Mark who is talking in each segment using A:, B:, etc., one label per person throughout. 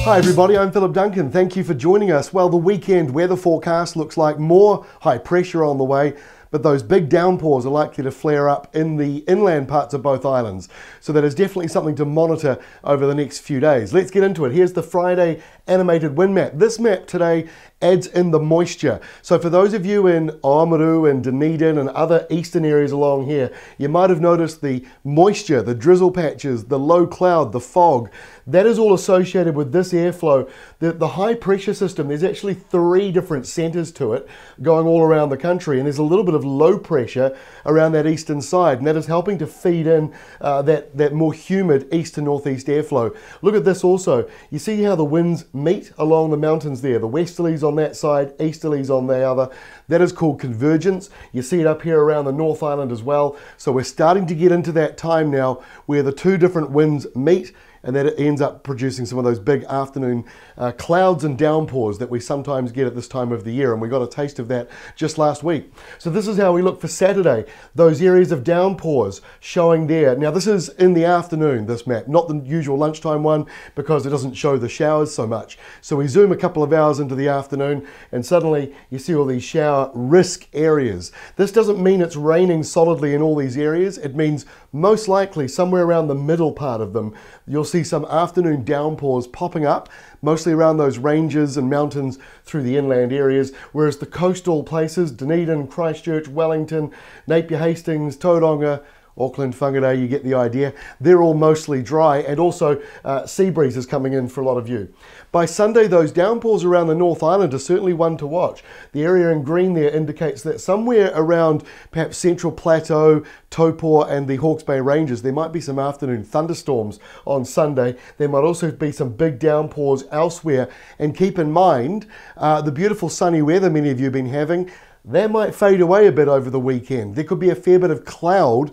A: Hi everybody, I'm Philip Duncan. Thank you for joining us. Well, the weekend weather forecast looks like more high pressure on the way, but those big downpours are likely to flare up in the inland parts of both islands. So that is definitely something to monitor over the next few days. Let's get into it. Here's the Friday animated wind map. This map today adds in the moisture. So for those of you in Oamaru and Dunedin and other eastern areas along here, you might have noticed the moisture, the drizzle patches, the low cloud, the fog. That is all associated with this airflow. The high pressure system, there's actually 3 different centers to it going all around the country, and there's a little bit of low pressure around that eastern side, and that is helping to feed in that more humid east to northeast airflow. Look at this also. You see how the winds meet along the mountains there, the westerlies on that side, easterlies on the other. That is called convergence. You see it up here around the North Island as well. So we're starting to get into that time now where the 2 different winds meet, and that it ends up producing some of those big afternoon clouds and downpours that we sometimes get at this time of the year, and we got a taste of that just last week. So this is how we look for Saturday. Those areas of downpours showing there. Now this is in the afternoon, this map, not the usual lunchtime one, because it doesn't show the showers so much. So we zoom a couple of hours into the afternoon, and suddenly you see all these shower risk areas. This doesn't mean it's raining solidly in all these areas. It means most likely somewhere around the middle part of them, you'll see some afternoon downpours popping up, mostly around those ranges and mountains through the inland areas, whereas the coastal places, Dunedin, Christchurch, Wellington, Napier Hastings, Tauranga, Auckland, Whangarei, you get the idea. They're all mostly dry, and also sea breezes coming in for a lot of you. By Sunday, those downpours around the North Island are certainly one to watch. The area in green there indicates that somewhere around perhaps Central Plateau, Taupō and the Hawke's Bay Ranges, there might be some afternoon thunderstorms on Sunday. There might also be some big downpours elsewhere. And keep in mind, the beautiful sunny weather many of you have been having, that might fade away a bit over the weekend. There could be a fair bit of cloud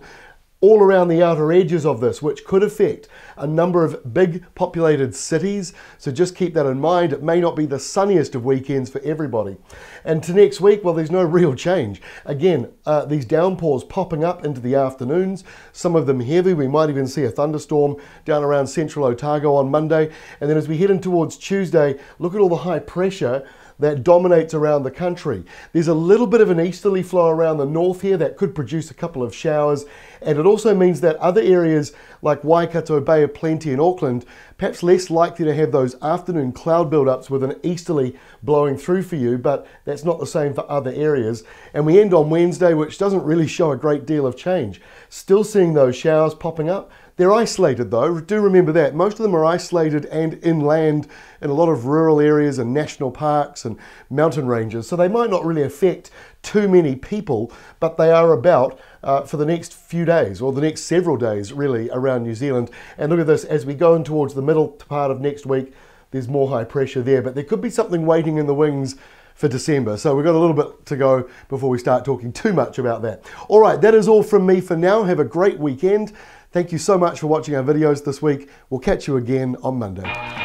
A: all around the outer edges of this, which could affect a number of big populated cities. So just keep that in mind. It may not be the sunniest of weekends for everybody. And to next week, well, there's no real change. Again, these downpours popping up into the afternoons, some of them heavy. We might even see a thunderstorm down around central Otago on Monday. And then as we head in towards Tuesday, look at all the high pressure that dominates around the country. There's a little bit of an easterly flow around the north here that could produce a couple of showers, and it also means that other areas like Waikato, Bay of Plenty and Auckland, perhaps less likely to have those afternoon cloud buildups with an easterly blowing through for you, but that's not the same for other areas. And we end on Wednesday, which doesn't really show a great deal of change. Still seeing those showers popping up. They're isolated though, do remember that. Most of them are isolated and inland in a lot of rural areas and national parks and mountain ranges, so they might not really affect too many people, but they are about for the next few days, or the next several days really, around New Zealand. And look at this, as we go in towards the middle part of next week, there's more high pressure there, but there could be something waiting in the wings for December. So we've got a little bit to go before we start talking too much about that. All right, that is all from me for now. Have a great weekend. Thank you so much for watching our videos this week. We'll catch you again on Monday.